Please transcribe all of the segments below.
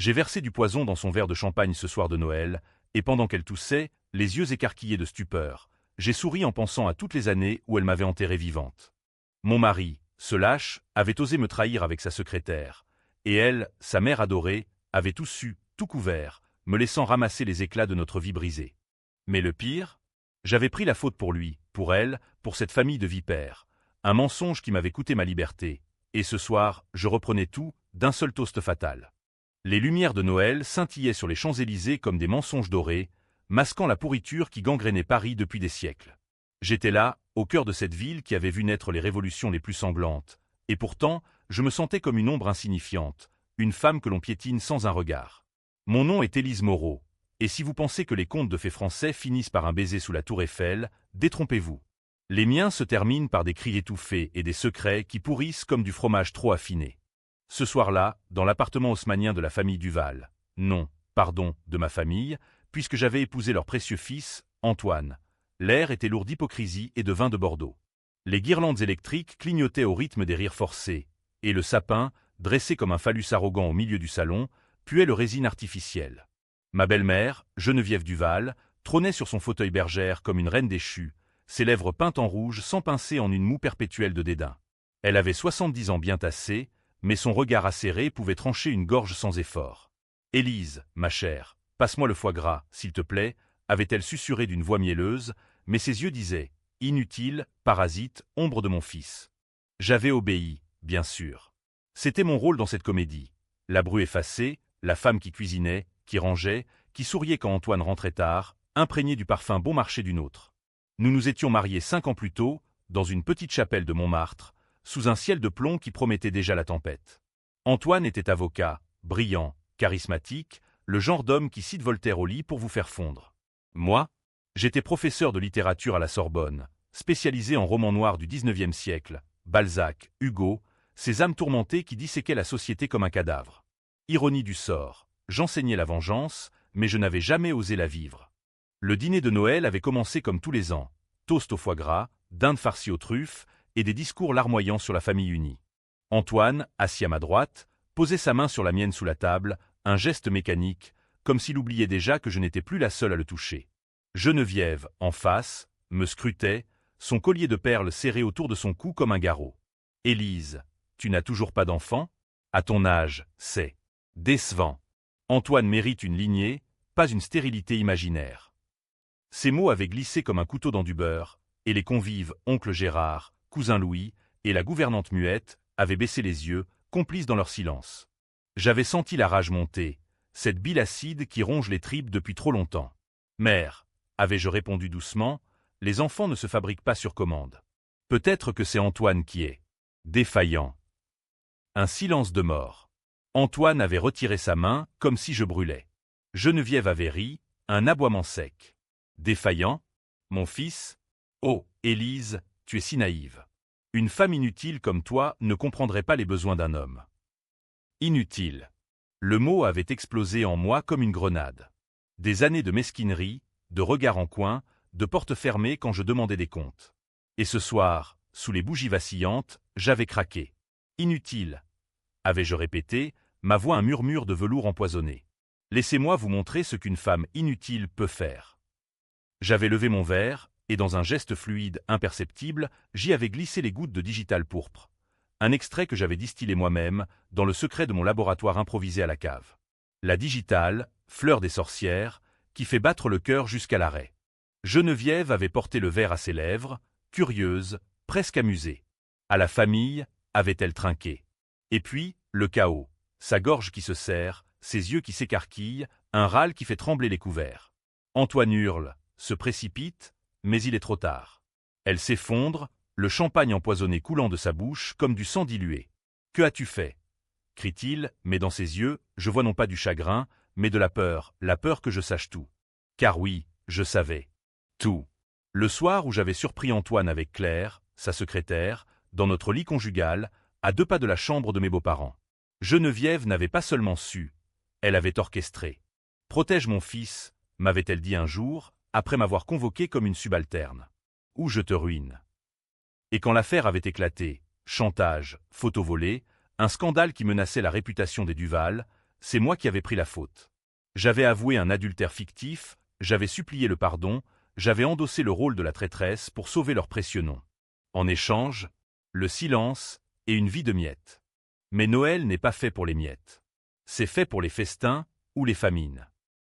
J'ai versé du poison dans son verre de champagne ce soir de Noël, et pendant qu'elle toussait, les yeux écarquillés de stupeur, j'ai souri en pensant à toutes les années où elle m'avait enterrée vivante. Mon mari, ce lâche, avait osé me trahir avec sa secrétaire, et elle, sa mère adorée, avait tout su, tout couvert, me laissant ramasser les éclats de notre vie brisée. Mais le pire, j'avais pris la faute pour lui, pour elle, pour cette famille de vipères, un mensonge qui m'avait coûté ma liberté, et ce soir, je reprenais tout, d'un seul toast fatal. Les lumières de Noël scintillaient sur les Champs-Élysées comme des mensonges dorés, masquant la pourriture qui gangrénait Paris depuis des siècles. J'étais là, au cœur de cette ville qui avait vu naître les révolutions les plus sanglantes, et pourtant, je me sentais comme une ombre insignifiante, une femme que l'on piétine sans un regard. Mon nom est Élise Moreau, et si vous pensez que les contes de fées français finissent par un baiser sous la tour Eiffel, détrompez-vous. Les miens se terminent par des cris étouffés et des secrets qui pourrissent comme du fromage trop affiné. Ce soir-là, dans l'appartement haussmannien de la famille Duval, non, pardon, de ma famille, puisque j'avais épousé leur précieux fils, Antoine, l'air était lourd d'hypocrisie et de vin de Bordeaux. Les guirlandes électriques clignotaient au rythme des rires forcés, et le sapin, dressé comme un phallus arrogant au milieu du salon, puait le résine artificielle. Ma belle-mère, Geneviève Duval, trônait sur son fauteuil bergère comme une reine déchue, ses lèvres peintes en rouge s'empincées en une moue perpétuelle de dédain. Elle avait 70 ans bien tassés, mais son regard acéré pouvait trancher une gorge sans effort. « Élise, ma chère, passe-moi le foie gras, s'il te plaît », avait-elle susurré d'une voix mielleuse, mais ses yeux disaient « Inutile, parasite, ombre de mon fils ». J'avais obéi, bien sûr. C'était mon rôle dans cette comédie. La bru effacée, la femme qui cuisinait, qui rangeait, qui souriait quand Antoine rentrait tard, imprégnée du parfum bon marché d'une autre. Nous nous étions mariés 5 ans plus tôt, dans une petite chapelle de Montmartre, sous un ciel de plomb qui promettait déjà la tempête. Antoine était avocat, brillant, charismatique, le genre d'homme qui cite Voltaire au lit pour vous faire fondre. Moi, j'étais professeur de littérature à la Sorbonne, spécialisé en romans noirs du XIXe siècle, Balzac, Hugo, ces âmes tourmentées qui disséquaient la société comme un cadavre. Ironie du sort, j'enseignais la vengeance, mais je n'avais jamais osé la vivre. Le dîner de Noël avait commencé comme tous les ans, toast au foie gras, dinde farcie aux truffes, et des discours larmoyants sur la famille unie. Antoine, assis à ma droite, posait sa main sur la mienne sous la table, un geste mécanique, comme s'il oubliait déjà que je n'étais plus la seule à le toucher. Geneviève, en face, me scrutait, son collier de perles serré autour de son cou comme un garrot. « Élise, tu n'as toujours pas d'enfant ? À ton âge, c'est décevant. Antoine mérite une lignée, pas une stérilité imaginaire. » Ces mots avaient glissé comme un couteau dans du beurre, et les convives, oncle Gérard, cousin Louis, et la gouvernante muette, avaient baissé les yeux, complices dans leur silence. J'avais senti la rage monter, cette bile acide qui ronge les tripes depuis trop longtemps. « Mère, » avais-je répondu doucement, « les enfants ne se fabriquent pas sur commande. Peut-être que c'est Antoine qui est défaillant. » Un silence de mort. Antoine avait retiré sa main, comme si je brûlais. Geneviève avait ri, un aboiement sec. Défaillant ? Mon fils ? Oh, Élise, tu es si naïve. Une femme inutile comme toi ne comprendrait pas les besoins d'un homme. Inutile. Le mot avait explosé en moi comme une grenade. Des années de mesquinerie, de regards en coin, de portes fermées quand je demandais des comptes. Et ce soir, sous les bougies vacillantes, j'avais craqué. Inutile, avais-je répété, ma voix un murmure de velours empoisonné. Laissez-moi vous montrer ce qu'une femme inutile peut faire. J'avais levé mon verre, et dans un geste fluide imperceptible, j'y avais glissé les gouttes de digital pourpre. Un extrait que j'avais distillé moi-même, dans le secret de mon laboratoire improvisé à la cave. La digitale, fleur des sorcières, qui fait battre le cœur jusqu'à l'arrêt. Geneviève avait porté le verre à ses lèvres, curieuse, presque amusée. À la famille, avait-elle trinqué. Et puis, le chaos, sa gorge qui se serre, ses yeux qui s'écarquillent, un râle qui fait trembler les couverts. Antoine hurle, se précipite, mais il est trop tard. Elle s'effondre, le champagne empoisonné coulant de sa bouche comme du sang dilué. « Que as-tu fait » crie-t-il, mais dans ses yeux, je vois non pas du chagrin, mais de la peur que je sache tout. Car oui, je savais. Tout. Le soir où j'avais surpris Antoine avec Claire, sa secrétaire, dans notre lit conjugal, à 2 pas de la chambre de mes beaux-parents. Geneviève n'avait pas seulement su, elle avait orchestré. « Protège mon fils », m'avait-elle dit un jour, après m'avoir convoqué comme une subalterne. Ou je te ruine. Et quand l'affaire avait éclaté, chantage, photos volées, un scandale qui menaçait la réputation des Duval, c'est moi qui avais pris la faute. J'avais avoué un adultère fictif, j'avais supplié le pardon, j'avais endossé le rôle de la traîtresse pour sauver leur précieux nom. En échange, le silence et une vie de miettes. Mais Noël n'est pas fait pour les miettes. C'est fait pour les festins ou les famines.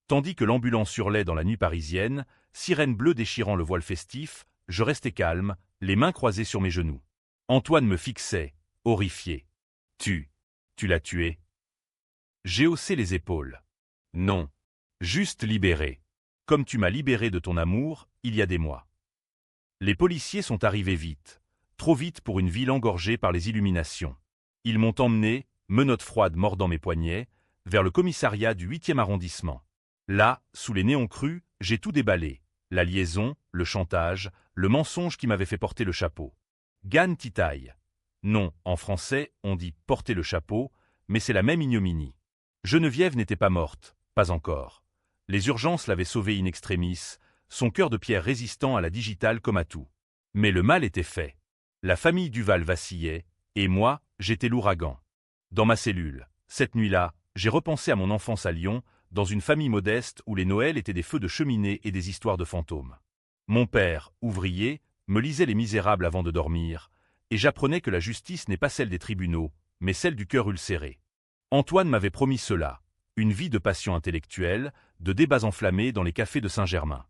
Tandis que l'ambulance hurlait dans la nuit parisienne, sirène bleue déchirant le voile festif, je restais calme, les mains croisées sur mes genoux. Antoine me fixait, horrifié. Tu l'as tué. J'ai haussé les épaules. Non. Juste libéré. Comme tu m'as libéré de ton amour, il y a des mois. Les policiers sont arrivés vite. Trop vite pour une ville engorgée par les illuminations. Ils m'ont emmené, menottes froides mordant mes poignets, vers le commissariat du 8e arrondissement. Là, sous les néons crus, j'ai tout déballé. La liaison, le chantage, le mensonge qui m'avait fait porter le chapeau. Gan titaille. Non, en français, on dit « porter le chapeau », mais c'est la même ignominie. Geneviève n'était pas morte, pas encore. Les urgences l'avaient sauvée in extremis, son cœur de pierre résistant à la digitale comme à tout. Mais le mal était fait. La famille Duval vacillait, et moi, j'étais l'ouragan. Dans ma cellule, cette nuit-là, j'ai repensé à mon enfance à Lyon, dans une famille modeste où les Noëls étaient des feux de cheminée et des histoires de fantômes. Mon père, ouvrier, me lisait Les Misérables avant de dormir, et j'apprenais que la justice n'est pas celle des tribunaux, mais celle du cœur ulcéré. Antoine m'avait promis cela, une vie de passion intellectuelle, de débats enflammés dans les cafés de Saint-Germain.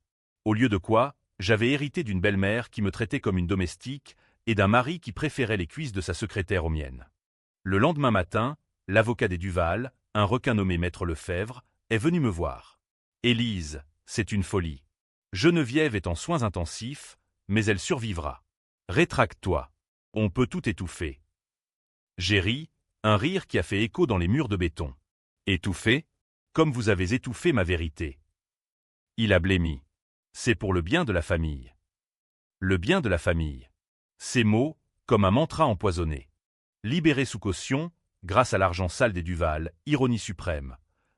Au lieu de quoi, j'avais hérité d'une belle-mère qui me traitait comme une domestique et d'un mari qui préférait les cuisses de sa secrétaire aux miennes. Le lendemain matin, l'avocat des Duval, un requin nommé Maître Lefebvre, est venu me voir. « Élise, c'est une folie. Geneviève est en soins intensifs, mais elle survivra. Rétracte-toi. On peut tout étouffer. » J'ai ri, un rire qui a fait écho dans les murs de béton. « Étouffer ? Comme vous avez étouffé ma vérité. » Il a blêmi. « C'est pour le bien de la famille. » Le bien de la famille. Ces mots, comme un mantra empoisonné. Libéré sous caution, grâce à l'argent sale des Duval, ironie suprême.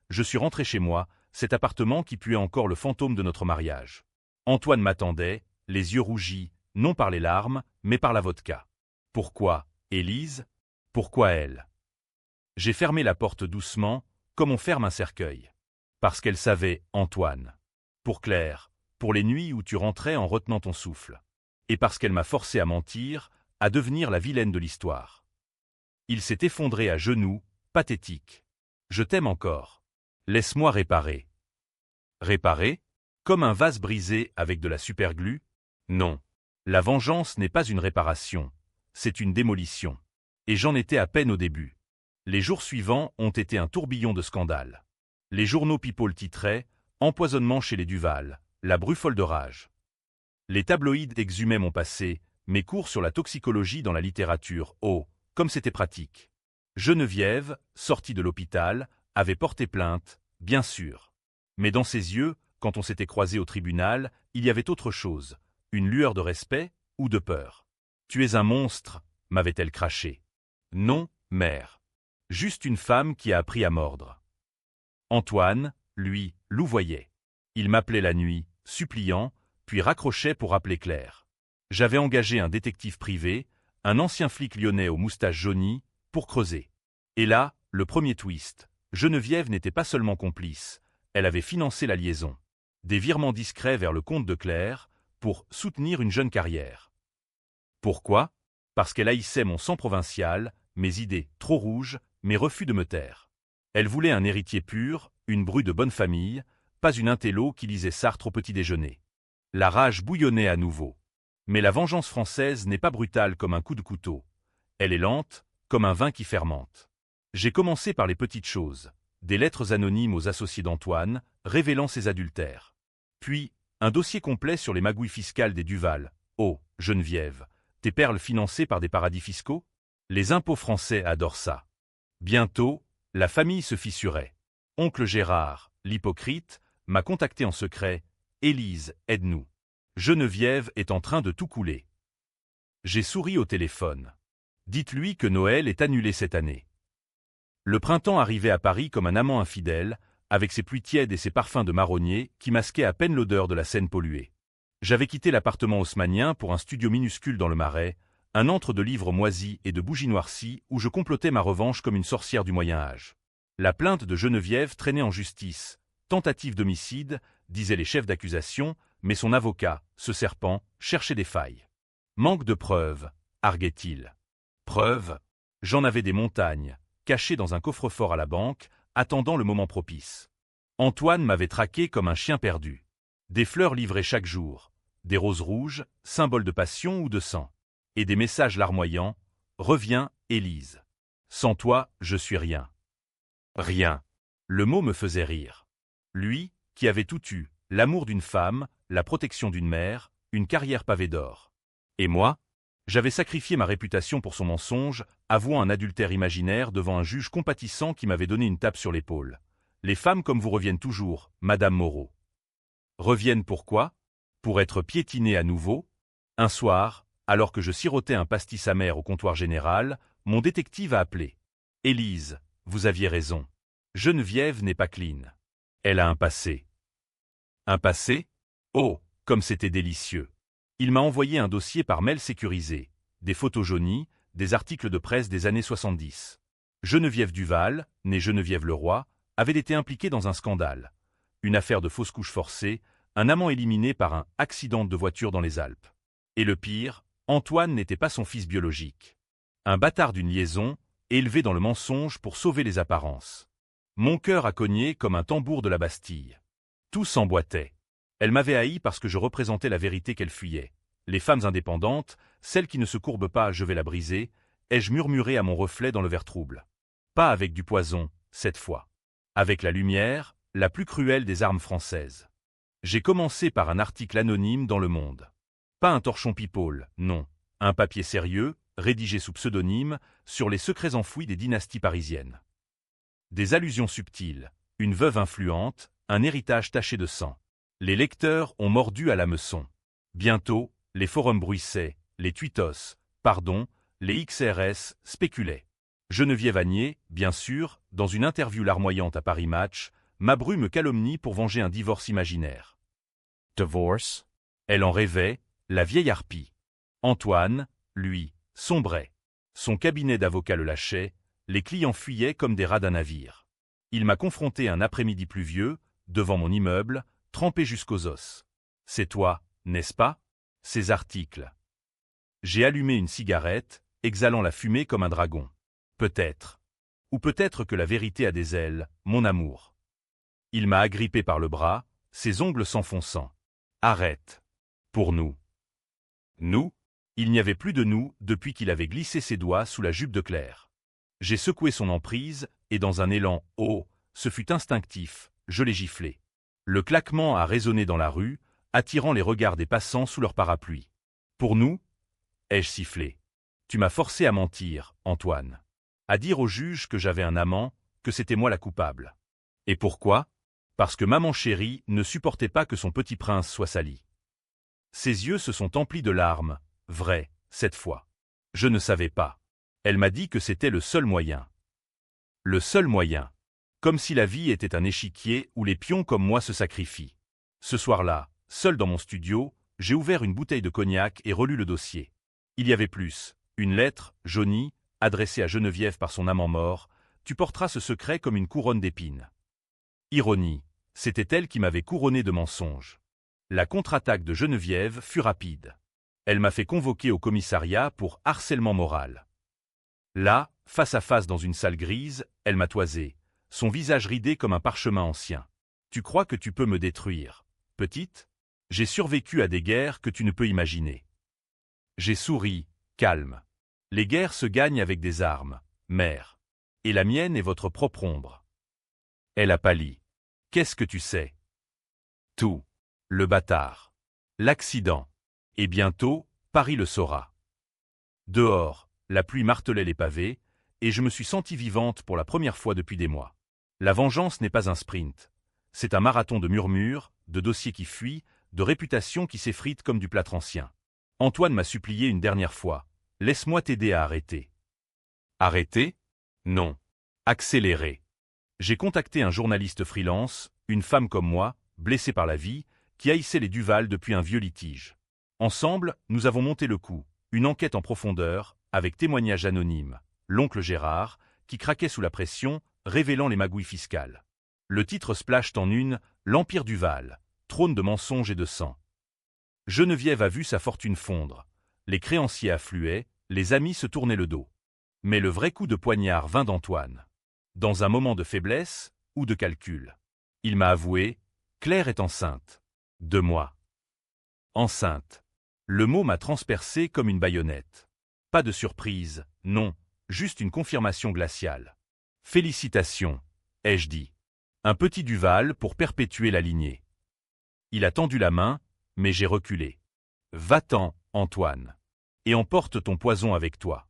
Je suis rentré chez moi, cet appartement qui puait encore le fantôme de notre mariage. Antoine m'attendait, les yeux rougis, non par les larmes, mais par la vodka. Pourquoi, Élise? Pourquoi elle? J'ai fermé la porte doucement, comme on ferme un cercueil. Parce qu'elle savait, Antoine. Pour Claire, pour les nuits où tu rentrais en retenant ton souffle. Et parce qu'elle m'a forcé à mentir, à devenir la vilaine de l'histoire. Il s'est effondré à genoux, pathétique. Je t'aime encore. Laisse-moi réparer. Réparer? Comme un vase brisé avec de la superglue? Non. La vengeance n'est pas une réparation, c'est une démolition. Et j'en étais à peine au début. Les jours suivants ont été un tourbillon de scandales. Les journaux people titraient « Empoisonnement chez les Duval, la brufole de rage ». Les tabloïds exhumaient mon passé, mes cours sur la toxicologie dans la littérature, oh, comme c'était pratique. Geneviève, sortie de l'hôpital, avait porté plainte, bien sûr. Mais dans ses yeux, quand on s'était croisé au tribunal, il y avait autre chose, une lueur de respect ou de peur. « Tu es un monstre », m'avait-elle craché. Non, mère. Juste une femme qui a appris à mordre. Antoine, lui, louvoyait. Il m'appelait la nuit, suppliant, puis raccrochait pour appeler Claire. J'avais engagé un détective privé, un ancien flic lyonnais aux moustaches jaunies, pour creuser. Et là, le premier twist. Geneviève n'était pas seulement complice, elle avait financé la liaison. Des virements discrets vers le compte de Claire, pour soutenir une jeune carrière. Pourquoi? Parce qu'elle haïssait mon sang provincial, mes idées trop rouges, mes refus de me taire. Elle voulait un héritier pur, une bru de bonne famille, pas une intello qui lisait Sartre au petit déjeuner. La rage bouillonnait à nouveau. Mais la vengeance française n'est pas brutale comme un coup de couteau. Elle est lente, comme un vin qui fermente. J'ai commencé par les petites choses, des lettres anonymes aux associés d'Antoine, révélant ses adultères. Puis, un dossier complet sur les magouilles fiscales des Duval. Oh, Geneviève, tes perles financées par des paradis fiscaux? Les impôts français adorent ça. Bientôt, la famille se fissurait. Oncle Gérard, l'hypocrite, m'a contacté en secret. « Élise, aide-nous. Geneviève est en train de tout couler. » J'ai souri au téléphone. « Dites-lui que Noël est annulé cette année. » Le printemps arrivait à Paris comme un amant infidèle, avec ses pluies tièdes et ses parfums de marronnier qui masquaient à peine l'odeur de la Seine polluée. J'avais quitté l'appartement haussmannien pour un studio minuscule dans le Marais, un antre de livres moisis et de bougies noircies où je complotais ma revanche comme une sorcière du Moyen-Âge. La plainte de Geneviève traînait en justice. Tentative d'homicide, disaient les chefs d'accusation, mais son avocat, ce serpent, cherchait des failles. Manque de preuves, arguait-il. Preuves? J'en avais des montagnes, cachées dans un coffre-fort à la banque, attendant le moment propice. Antoine m'avait traqué comme un chien perdu. Des fleurs livrées chaque jour, des roses rouges, symboles de passion ou de sang, et des messages larmoyants. Reviens, Élise. Sans toi, je suis rien. Rien. Le mot me faisait rire. Lui, qui avait tout eu, l'amour d'une femme, la protection d'une mère, une carrière pavée d'or. Et moi? J'avais sacrifié ma réputation pour son mensonge, avouant un adultère imaginaire devant un juge compatissant qui m'avait donné une tape sur l'épaule. Les femmes comme vous reviennent toujours, Madame Moreau. Reviennent pourquoi? Pour être piétinées à nouveau? Un soir, alors que je sirotais un pastis amer au comptoir général, mon détective a appelé. Élise, vous aviez raison. Geneviève n'est pas clean. Elle a un passé. Un passé? Oh, comme c'était délicieux. Il m'a envoyé un dossier par mail sécurisé, des photos jaunies, des articles de presse des années 70. Geneviève Duval, née Geneviève Leroy, avait été impliquée dans un scandale. Une affaire de fausse couche forcée, un amant éliminé par un accident de voiture dans les Alpes. Et le pire, Antoine n'était pas son fils biologique. Un bâtard d'une liaison, élevé dans le mensonge pour sauver les apparences. Mon cœur a cogné comme un tambour de la Bastille. Tout s'emboîtait. Elle m'avait haï parce que je représentais la vérité qu'elle fuyait. Les femmes indépendantes, celles qui ne se courbent pas, je vais la briser, ai-je murmuré à mon reflet dans le verre trouble. Pas avec du poison, cette fois. Avec la lumière, la plus cruelle des armes françaises. J'ai commencé par un article anonyme dans Le Monde. Pas un torchon people, non. Un papier sérieux, rédigé sous pseudonyme, sur les secrets enfouis des dynasties parisiennes. Des allusions subtiles, une veuve influente, un héritage taché de sang. Les lecteurs ont mordu à l'hameçon. Bientôt, les forums bruissaient, les tweetos, pardon, les XRS spéculaient. Geneviève Agnier, bien sûr, dans une interview larmoyante à Paris Match, Mabru me calomnie pour venger un divorce imaginaire. Divorce? Elle en rêvait, la vieille harpie. Antoine, lui, sombrait. Son cabinet d'avocat le lâchait, les clients fuyaient comme des rats d'un navire. Il m'a confronté un après-midi pluvieux, devant mon immeuble, trempé jusqu'aux os. C'est toi, n'est-ce pas? Ces articles. J'ai allumé une cigarette, exhalant la fumée comme un dragon. Peut-être. Ou peut-être que la vérité a des ailes, mon amour. Il m'a agrippé par le bras, ses ongles s'enfonçant. Arrête. Pour nous. Nous? Il n'y avait plus de nous depuis qu'il avait glissé ses doigts sous la jupe de Claire. J'ai secoué son emprise, et dans un élan, oh, ce fut instinctif, je l'ai giflé. Le claquement a résonné dans la rue, attirant les regards des passants sous leur parapluie. Pour nous? Ai-je sifflé. Tu m'as forcé à mentir, Antoine. À dire au juge que j'avais un amant, que c'était moi la coupable. Et pourquoi? Parce que maman chérie ne supportait pas que son petit prince soit sali. Ses yeux se sont emplis de larmes, vrai, cette fois. Je ne savais pas. Elle m'a dit que c'était le seul moyen. Le seul moyen. Comme si la vie était un échiquier où les pions comme moi se sacrifient. Ce soir-là, seul dans mon studio, j'ai ouvert une bouteille de cognac et relu le dossier. Il y avait plus. Une lettre, jaunie, adressée à Geneviève par son amant mort. Tu porteras ce secret comme une couronne d'épines. Ironie. C'était elle qui m'avait couronné de mensonges. La contre-attaque de Geneviève fut rapide. Elle m'a fait convoquer au commissariat pour harcèlement moral. Là, face à face dans une salle grise, elle m'a toisé, son visage ridé comme un parchemin ancien. Tu crois que tu peux me détruire, petite? J'ai survécu à des guerres que tu ne peux imaginer. J'ai souri, calme. Les guerres se gagnent avec des armes, mère. Et la mienne est votre propre ombre. Elle a pâli. Qu'est-ce que tu sais? Tout. Le bâtard. L'accident. Et bientôt, Paris le saura. Dehors, la pluie martelait les pavés, et je me suis sentie vivante pour la première fois depuis des mois. La vengeance n'est pas un sprint. C'est un marathon de murmures, de dossiers qui fuient, de réputations qui s'effritent comme du plâtre ancien. Antoine m'a supplié une dernière fois. Laisse-moi t'aider à arrêter. Arrêter? Non. Accélérer. J'ai contacté un journaliste freelance, une femme comme moi, blessée par la vie, qui haïssait les Duval depuis un vieux litige. Ensemble, nous avons monté le coup, une enquête en profondeur, avec témoignages anonymes. L'oncle Gérard, qui craquait sous la pression, révélant les magouilles fiscales. Le titre splashed en une, l'Empire Duval, trône de mensonges et de sang. Geneviève a vu sa fortune fondre. Les créanciers affluaient, les amis se tournaient le dos. Mais le vrai coup de poignard vint d'Antoine. Dans un moment de faiblesse ou de calcul. Il m'a avoué, Claire est enceinte. De moi. Enceinte. Le mot m'a transpercé comme une baïonnette. Pas de surprise, non, juste une confirmation glaciale. Félicitations, ai-je dit. Un petit Duval pour perpétuer la lignée. Il a tendu la main, mais j'ai reculé. Va-t'en, Antoine. Et emporte ton poison avec toi.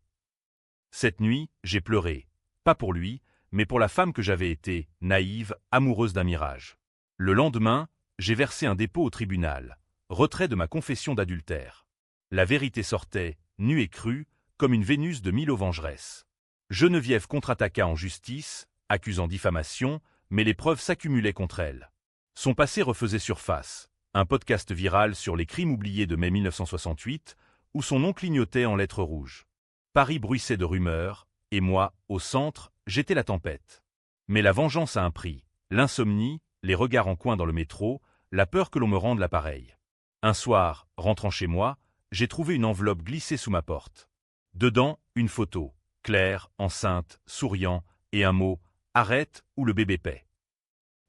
Cette nuit, j'ai pleuré. Pas pour lui, mais pour la femme que j'avais été, naïve, amoureuse d'un mirage. Le lendemain, j'ai versé un dépôt au tribunal. Retrait de ma confession d'adultère. La vérité sortait, nue et crue, comme une Vénus de Milo vengeresse. Geneviève contre-attaqua en justice, accusant diffamation, mais les preuves s'accumulaient contre elle. Son passé refaisait surface. Un podcast viral sur les crimes oubliés de mai 1968, où son nom clignotait en lettres rouges. Paris bruissait de rumeurs, et moi, au centre, j'étais la tempête. Mais la vengeance a un prix. L'insomnie, les regards en coin dans le métro, la peur que l'on me rende l'appareil. Un soir, rentrant chez moi, j'ai trouvé une enveloppe glissée sous ma porte. Dedans, une photo, Claire, enceinte, souriant, et un mot, arrête ou le bébé paie.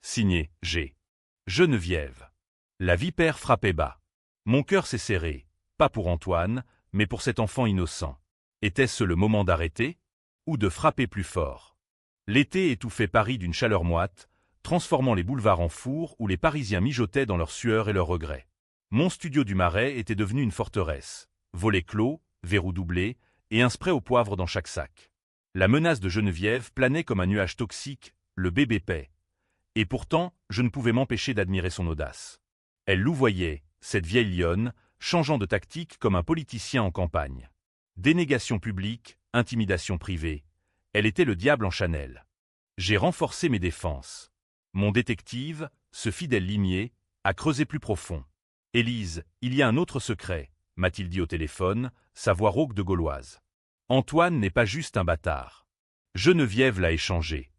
Signé, G. Geneviève. La vipère frappait bas. Mon cœur s'est serré, pas pour Antoine, mais pour cet enfant innocent. Était-ce le moment d'arrêter ou de frapper plus fort? L'été étouffait Paris d'une chaleur moite, transformant les boulevards en fours où les Parisiens mijotaient dans leur sueur et leurs regrets. Mon studio du Marais était devenu une forteresse, volets clos, verrous doublés, et un spray au poivre dans chaque sac. La menace de Geneviève planait comme un nuage toxique, le bébé paie. Et pourtant, je ne pouvais m'empêcher d'admirer son audace. Elle louvoyait, cette vieille lionne, changeant de tactique comme un politicien en campagne. Dénégation publique, intimidation privée. Elle était le diable en Chanel. J'ai renforcé mes défenses. Mon détective, ce fidèle limier, a creusé plus profond. « Élise, il y a un autre secret », m'a-t-il dit au téléphone, sa voix rauque de gauloise. Antoine n'est pas juste un bâtard. Geneviève l'a échangé.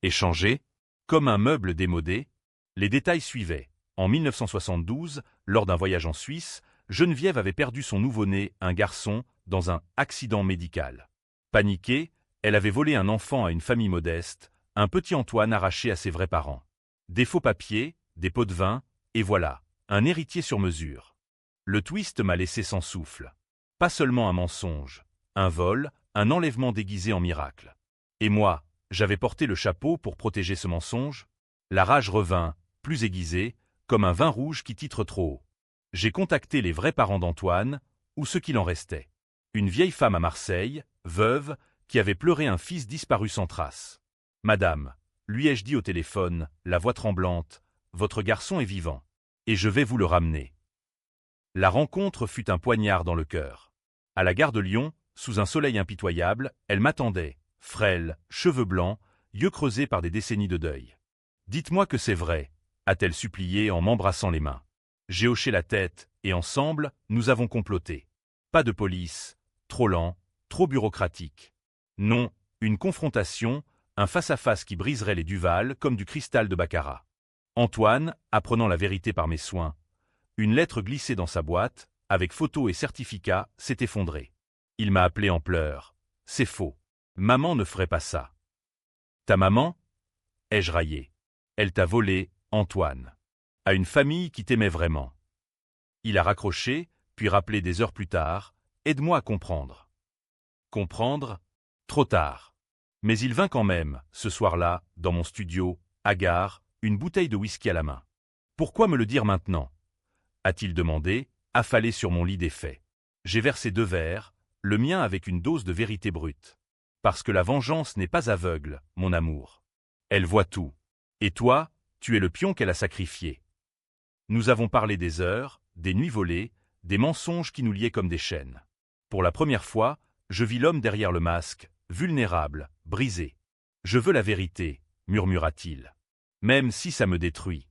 Échangé? Comme un meuble démodé? Les détails suivaient. En 1972, lors d'un voyage en Suisse, Geneviève avait perdu son nouveau-né, un garçon, dans un accident médical. Paniquée, elle avait volé un enfant à une famille modeste, un petit Antoine arraché à ses vrais parents. Des faux papiers, des pots de vin, et voilà, un héritier sur mesure. Le twist m'a laissé sans souffle. Pas seulement un mensonge, un vol, un enlèvement déguisé en miracle. Et moi, j'avais porté le chapeau pour protéger ce mensonge? La rage revint, plus aiguisée, comme un vin rouge qui titre trop haut. J'ai contacté les vrais parents d'Antoine, ou ce qu'il en restait. Une vieille femme à Marseille, veuve, qui avait pleuré un fils disparu sans trace. « Madame, lui ai-je dit au téléphone, la voix tremblante, votre garçon est vivant. Et je vais vous le ramener. » La rencontre fut un poignard dans le cœur. À la gare de Lyon, sous un soleil impitoyable, elle m'attendait, frêle, cheveux blancs, yeux creusés par des décennies de deuil. « Dites-moi que c'est vrai », a-t-elle supplié en m'embrassant les mains. J'ai hoché la tête, et ensemble, nous avons comploté. Pas de police, trop lent, trop bureaucratique. Non, une confrontation, un face-à-face qui briserait les Duval comme du cristal de baccarat. Antoine, apprenant la vérité par mes soins, une lettre glissée dans sa boîte, avec photo et certificat, s'est effondrée. Il m'a appelé en pleurs. C'est faux. Maman ne ferait pas ça. Ta maman? Ai-je raillé. Elle t'a volé, Antoine. À une famille qui t'aimait vraiment. Il a raccroché, puis rappelé des heures plus tard, aide-moi à comprendre. Comprendre? Trop tard. Mais il vint quand même, ce soir-là, dans mon studio, hagard, une bouteille de whisky à la main. Pourquoi me le dire maintenant? A-t-il demandé, affalé sur mon lit défait. J'ai versé 2 verres, le mien avec une dose de vérité brute. Parce que la vengeance n'est pas aveugle, mon amour. Elle voit tout. Et toi, tu es le pion qu'elle a sacrifié. Nous avons parlé des heures, des nuits volées, des mensonges qui nous liaient comme des chaînes. Pour la première fois, je vis l'homme derrière le masque, vulnérable, brisé. Je veux la vérité, murmura-t-il. Même si ça me détruit.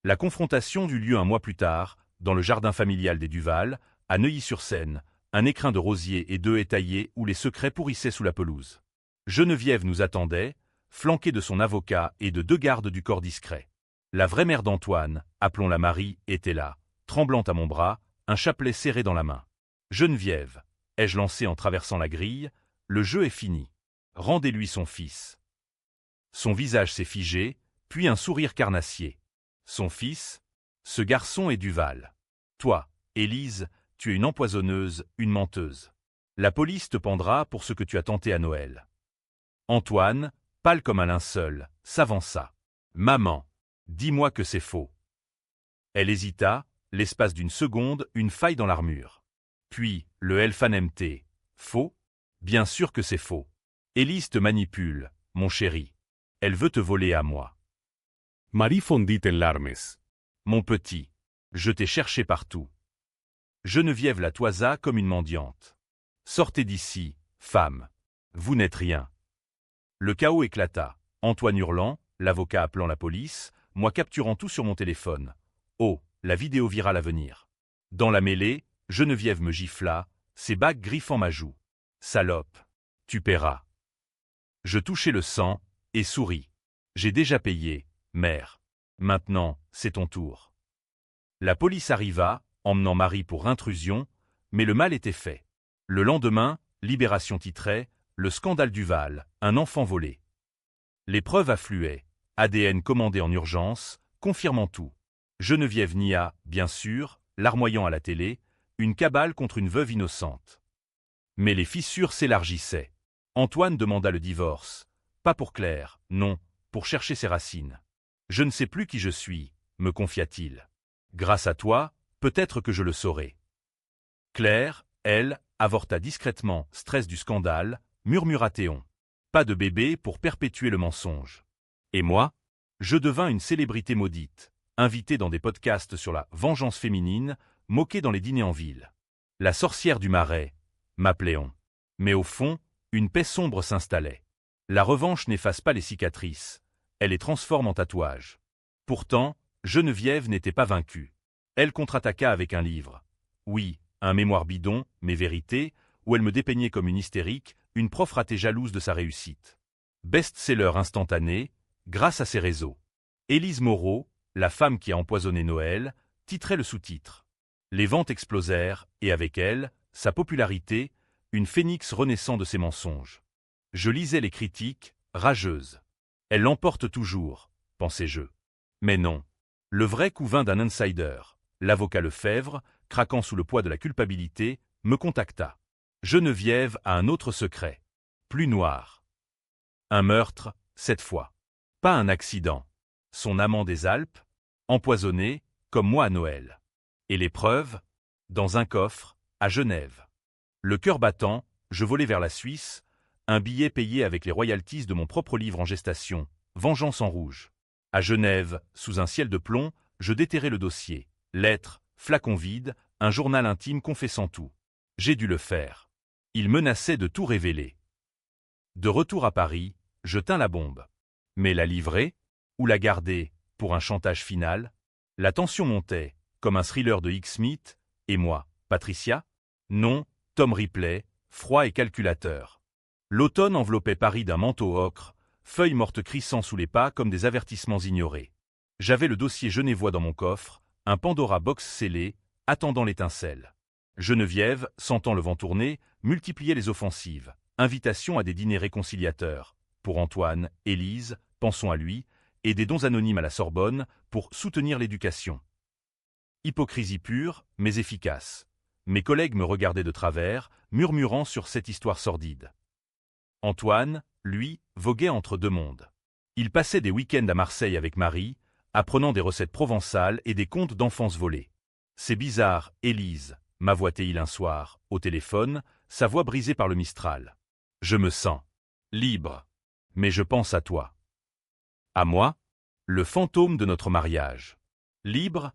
La confrontation eut lieu un mois plus tard, dans le jardin familial des Duval, à Neuilly-sur-Seine, un écrin de rosiers et d'œufs étayés où les secrets pourrissaient sous la pelouse. Geneviève nous attendait, flanquée de son avocat et de 2 gardes du corps discret. La vraie mère d'Antoine, appelons-la Marie, était là, tremblante à mon bras, un chapelet serré dans la main. « Geneviève » ai-je lancé en traversant la grille, « le jeu est fini. Rendez-lui son fils. » Son visage s'est figé, puis un sourire carnassier. Son fils? Ce garçon est Duval. Toi, Élise, tu es une empoisonneuse, une menteuse. La police te pendra pour ce que tu as tenté à Noël. Antoine, pâle comme un linceul, s'avança. Maman, dis-moi que c'est faux. Elle hésita, l'espace d'une seconde, une faille dans l'armure. Puis, le LFANMT. Faux? Bien sûr que c'est faux. Élise te manipule, mon chéri. Elle veut te voler à moi. Marie fondit en larmes. Mon petit, je t'ai cherché partout. Geneviève la toisa comme une mendiante. Sortez d'ici, femme. Vous n'êtes rien. Le chaos éclata. Antoine hurlant, l'avocat appelant la police, moi capturant tout sur mon téléphone. Oh, la vidéo virale à venir. Dans la mêlée, Geneviève me gifla, ses bagues griffant ma joue. Salope, tu paieras. Je touchai le sang et souris. J'ai déjà payé, mère. Maintenant, c'est ton tour. La police arriva, emmenant Marie pour intrusion, mais le mal était fait. Le lendemain, Libération titrait « Le scandale Duval, un enfant volé ». Les preuves affluaient, ADN commandé en urgence, confirmant tout. Geneviève nia, bien sûr, larmoyant à la télé, une cabale contre une veuve innocente. Mais les fissures s'élargissaient. Antoine demanda le divorce. Pas pour Claire, non, pour chercher ses racines. Je ne sais plus qui je suis, me confia-t-il. Grâce à toi, peut-être que je le saurai. Claire, elle, avorta discrètement, stress du scandale, murmura Théon. Pas de bébé pour perpétuer le mensonge. Et moi? Je devins une célébrité maudite, invitée dans des podcasts sur la vengeance féminine, moquée dans les dîners en ville. La sorcière du Marais, m'appelait-on. Mais au fond, une paix sombre s'installait. La revanche n'efface pas les cicatrices, elle les transforme en tatouages. Pourtant, Geneviève n'était pas vaincue. Elle contre-attaqua avec un livre. Oui, un mémoire bidon, mais vérité, où elle me dépeignait comme une hystérique, une prof ratée jalouse de sa réussite. Best-seller instantané, grâce à ses réseaux. Élise Moreau, la femme qui a empoisonné Noël, titrait le sous-titre. Les ventes explosèrent, et avec elles, sa popularité, une phénix renaissant de ses mensonges. Je lisais les critiques, rageuses. Elle l'emporte toujours, pensais-je. Mais non. Le vrai coup vint d'un insider. L'avocat Lefebvre, craquant sous le poids de la culpabilité, me contacta. Geneviève a un autre secret. Plus noir. Un meurtre, cette fois. Pas un accident. Son amant des Alpes, empoisonné, comme moi à Noël. Et les preuves? Dans un coffre, à Genève. Le cœur battant, je volai vers la Suisse, un billet payé avec les royalties de mon propre livre en gestation, Vengeance en rouge. À Genève, sous un ciel de plomb, je déterrai le dossier. Lettres, flacon vide, un journal intime confessant tout. J'ai dû le faire. Il menaçait de tout révéler. De retour à Paris, je tins la bombe. Mais la livrer? Ou la garder, pour un chantage final? La tension montait, comme un thriller de Hick-Smith, et moi, Patricia? Non, Tom Ripley, froid et calculateur. L'automne enveloppait Paris d'un manteau ocre, feuilles mortes crissant sous les pas comme des avertissements ignorés. J'avais le dossier genevois dans mon coffre, un Pandora box scellé, attendant l'étincelle. Geneviève, sentant le vent tourner, multipliait les offensives. Invitations à des dîners réconciliateurs. Pour Antoine, Élise, pensons à lui, et des dons anonymes à la Sorbonne pour soutenir l'éducation. Hypocrisie pure, mais efficace. Mes collègues me regardaient de travers, murmurant sur cette histoire sordide. Antoine, lui, voguait entre deux mondes. Il passait des week-ends à Marseille avec Marie, apprenant des recettes provençales et des contes d'enfance volés. C'est bizarre, Élise, m'avoua-t-il un soir, au téléphone, sa voix brisée par le Mistral. Je me sens libre. Mais je pense à toi. À moi? Le fantôme de notre mariage. Libre?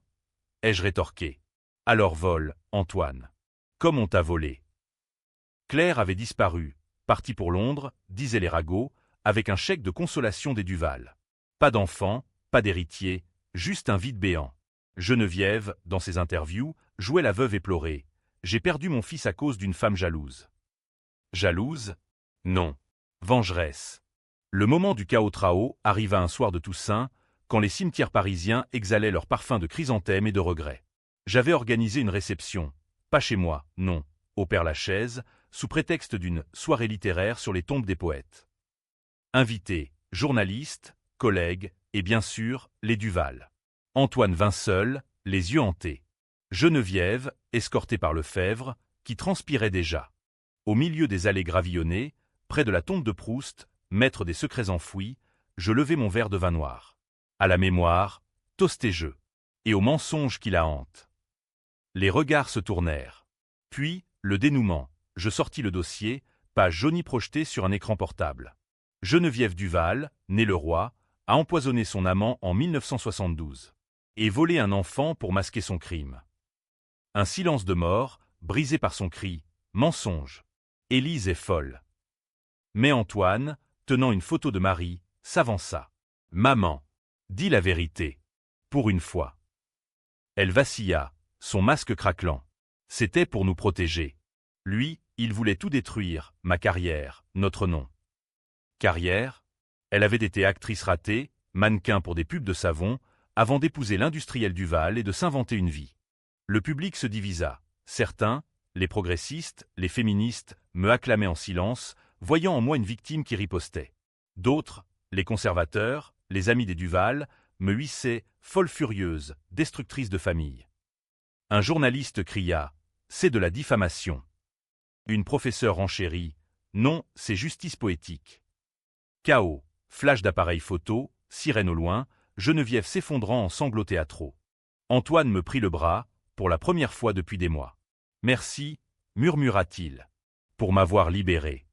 Ai-je rétorqué. Alors vole, Antoine. Comme on t'a volé. Claire avait disparu, partie pour Londres, disaient les ragots, avec un chèque de consolation des Duval. Pas d'enfant, pas d'héritier, juste un vide béant. Geneviève, dans ses interviews, jouait la veuve éplorée. J'ai perdu mon fils à cause d'une femme jalouse. Jalouse? Non. Vengeresse. Le moment du chaos trao arriva un soir de Toussaint, quand les cimetières parisiens exhalaient leur parfum de chrysanthème et de regret. J'avais organisé une réception, pas chez moi, non, au Père-Lachaise, sous prétexte d'une soirée littéraire sur les tombes des poètes. Invités, journalistes, collègues, et bien sûr, les Duval. Antoine vint seul, les yeux hantés. Geneviève, escortée par Lefebvre, qui transpirait déjà. Au milieu des allées gravillonnées, près de la tombe de Proust, maître des secrets enfouis, je levai mon verre de vin noir. À la mémoire, toast et jeu. Et au mensonge qui la hante. Les regards se tournèrent. Puis, le dénouement. Je sortis le dossier, page jaunie projetée sur un écran portable. Geneviève Duval, née Leroy, a empoisonné son amant en 1972. Et volé un enfant pour masquer son crime. Un silence de mort, brisé par son cri « Mensonge !» Élise est folle. Mais Antoine, tenant une photo de Marie, s'avança. « Maman, dis la vérité. Pour une fois. » Elle vacilla, son masque craquelant. C'était pour nous protéger. Lui, il voulait tout détruire, ma carrière, notre nom. Carrière? Elle avait été actrice ratée, mannequin pour des pubs de savon, avant d'épouser l'industriel Duval et de s'inventer une vie. Le public se divisa. Certains, les progressistes, les féministes, me acclamaient en silence, voyant en moi une victime qui ripostait. D'autres, les conservateurs, les amis des Duval, me huissaient, folle furieuse, destructrice de famille. Un journaliste cria « C'est de la diffamation ». Une professeure renchérit « Non, c'est justice poétique ». Chaos, flash d'appareil photo, sirène au loin, Geneviève s'effondrant en sanglots théâtraux. Antoine me prit le bras, pour la première fois depuis des mois. « Merci », murmura-t-il, « pour m'avoir libéré. »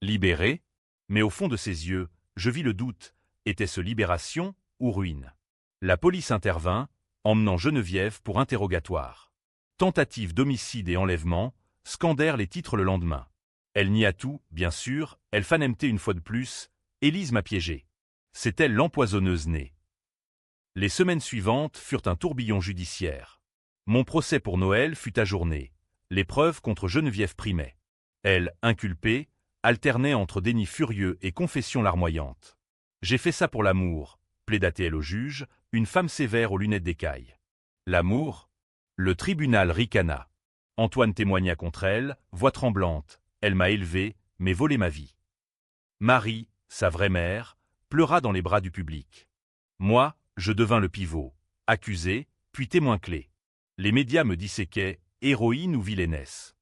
Libéré? Mais au fond de ses yeux, je vis le doute. Était-ce libération ou ruine? La police intervint, emmenant Geneviève pour interrogatoire. Tentative d'homicide et enlèvement, scandèrent les titres le lendemain. Elle nia tout, bien sûr, elle fanemtait une fois de plus, Élise m'a piégé. C'est elle l'empoisonneuse née. Les semaines suivantes furent un tourbillon judiciaire. Mon procès pour Noël fut ajourné. Les preuves contre Geneviève primaient. Elle, inculpée, alternait entre déni furieux et confession larmoyante. J'ai fait ça pour l'amour, plaida-t-elle au juge, une femme sévère aux lunettes d'écaille. L'amour? Le tribunal ricana. Antoine témoigna contre elle, voix tremblante. Elle m'a élevé, mais volé ma vie. Marie, sa vraie mère, pleura dans les bras du public. Moi, je devins le pivot, accusé, puis témoin clé. Les médias me disséquaient, héroïne ou vilainesse.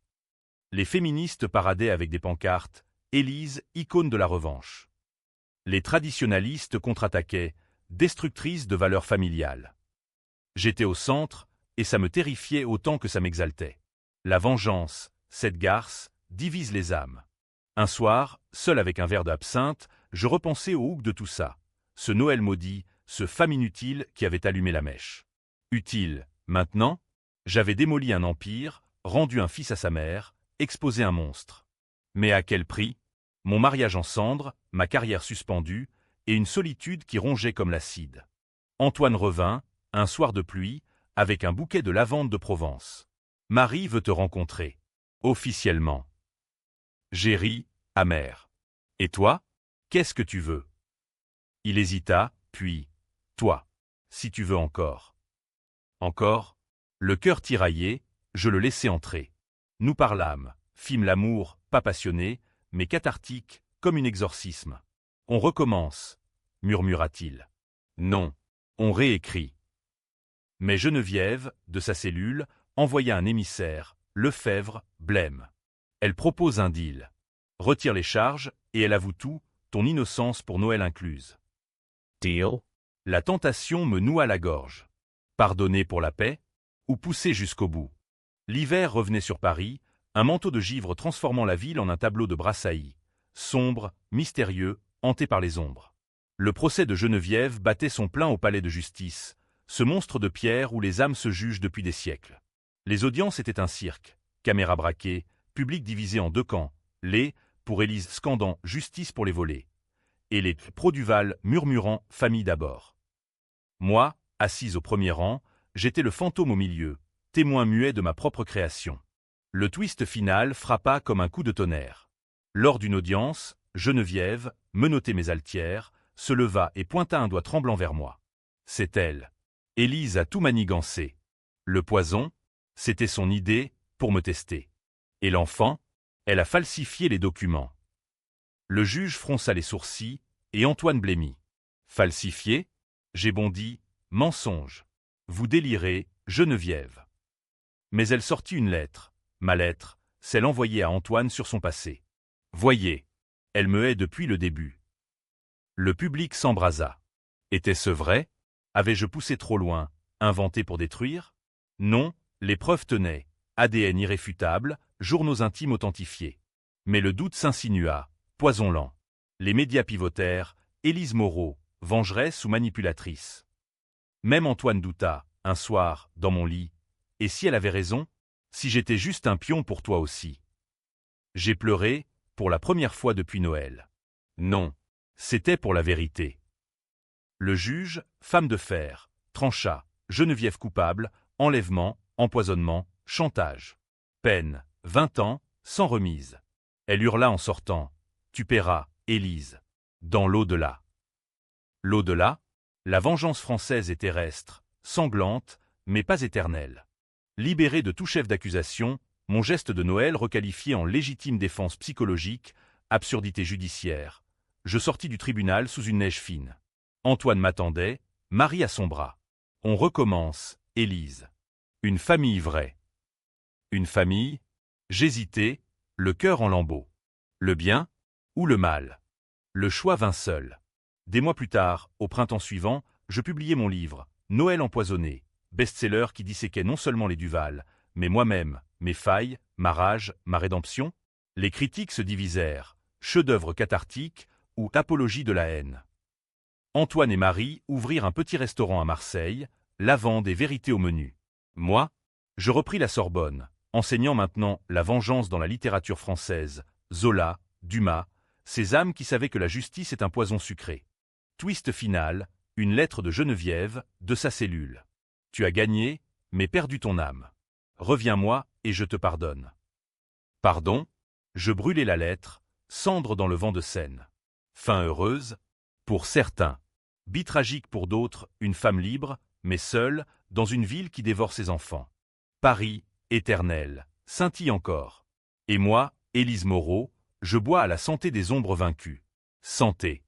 Les féministes paradaient avec des pancartes, Élise, icône de la revanche. Les traditionalistes contre-attaquaient, destructrice de valeurs familiales. J'étais au centre, et ça me terrifiait autant que ça m'exaltait. La vengeance, cette garce, divise les âmes. Un soir, seul avec un verre d'absinthe, je repensais au hougue de tout ça. Ce Noël maudit, ce femme inutile qui avait allumé la mèche. Utile, maintenant? J'avais démoli un empire, rendu un fils à sa mère, exposé un monstre. Mais à quel prix? Mon mariage en cendres, ma carrière suspendue, et une solitude qui rongeait comme l'acide. Antoine revint, un soir de pluie, avec un bouquet de lavande de Provence. Marie veut te rencontrer. Officiellement. J'ai ri, amer. Et toi? Qu'est-ce que tu veux? Il hésita, puis, toi, si tu veux encore. Encore? Le cœur tiraillé, je le laissai entrer. Nous parlâmes, fîmes l'amour, pas passionné, mais cathartique, comme un exorcisme. On recommence, murmura-t-il. Non, on réécrit. Mais Geneviève, de sa cellule, envoya un émissaire, Lefebvre, blême. Elle propose un deal. Retire les charges, et elle avoue tout, ton innocence pour Noël incluse. Deal? La tentation me noua la gorge. Pardonner pour la paix, ou pousser jusqu'au bout. L'hiver revenait sur Paris, un manteau de givre transformant la ville en un tableau de Brassailles, sombre, mystérieux, hanté par les ombres. Le procès de Geneviève battait son plein au palais de justice, ce monstre de pierre où les âmes se jugent depuis des siècles. Les audiences étaient un cirque, caméras braquées, public divisé en deux camps, les, pour Élise scandant « justice pour les volés », et les pro-Duval murmurant « famille d'abord ». Moi, assise au premier rang, j'étais le fantôme au milieu, témoin muet de ma propre création. Le twist final frappa comme un coup de tonnerre. Lors d'une audience, Geneviève, menottait mes altières, se leva et pointa un doigt tremblant vers moi. C'est elle. Élise a tout manigancé. Le poison, c'était son idée, pour me tester. Et l'enfant, elle a falsifié les documents. Le juge fronça les sourcils, et Antoine blêmit. Falsifié? J'ai bondi, mensonge. Vous délirez, Geneviève. Mais elle sortit une lettre, ma lettre, celle envoyée à Antoine sur son passé. Voyez, elle me hait depuis le début. Le public s'embrasa. Était-ce vrai? Avais-je poussé trop loin, inventé pour détruire? Non, les preuves tenaient, ADN irréfutable, journaux intimes authentifiés. Mais le doute s'insinua, poison lent. Les médias pivotèrent, Élise Moreau, vengeresse ou manipulatrice. Même Antoine douta, un soir, dans mon lit. Et si elle avait raison? Si j'étais juste un pion pour toi aussi? J'ai pleuré, pour la première fois depuis Noël. Non, c'était pour la vérité. Le juge, femme de fer, trancha, Geneviève coupable, enlèvement, empoisonnement, chantage. Peine, 20 ans, sans remise. Elle hurla en sortant. Tu paieras, Élise. Dans l'au-delà. L'au-delà, la vengeance française est terrestre, sanglante, mais pas éternelle. Libéré de tout chef d'accusation, mon geste de Noël requalifié en légitime défense psychologique, absurdité judiciaire. Je sortis du tribunal sous une neige fine. Antoine m'attendait, Marie à son bras. On recommence, Élise. Une famille vraie. Une famille? J'hésitais, le cœur en lambeaux. Le bien ou le mal? Le choix vint seul. Des mois plus tard, au printemps suivant, je publiai mon livre, Noël empoisonné, best-seller qui disséquait non seulement les Duval, mais moi-même, mes failles, ma rage, ma rédemption. Les critiques se divisèrent, chef-d'œuvre cathartique ou apologie de la haine. Antoine et Marie ouvrirent un petit restaurant à Marseille, lavande et vérité au menu. Moi, je repris la Sorbonne, enseignant maintenant la vengeance dans la littérature française, Zola, Dumas, ces âmes qui savaient que la justice est un poison sucré. Twist final, une lettre de Geneviève, de sa cellule. Tu as gagné, mais perdu ton âme. Reviens-moi, et je te pardonne. Pardon? Je brûlai la lettre, cendre dans le vent de Seine. Fin heureuse? Pour certains. Tragique pour d'autres, une femme libre, mais seule, dans une ville qui dévore ses enfants. Paris, éternel, scintille encore. Et moi, Élise Moreau, je bois à la santé des ombres vaincues. Santé.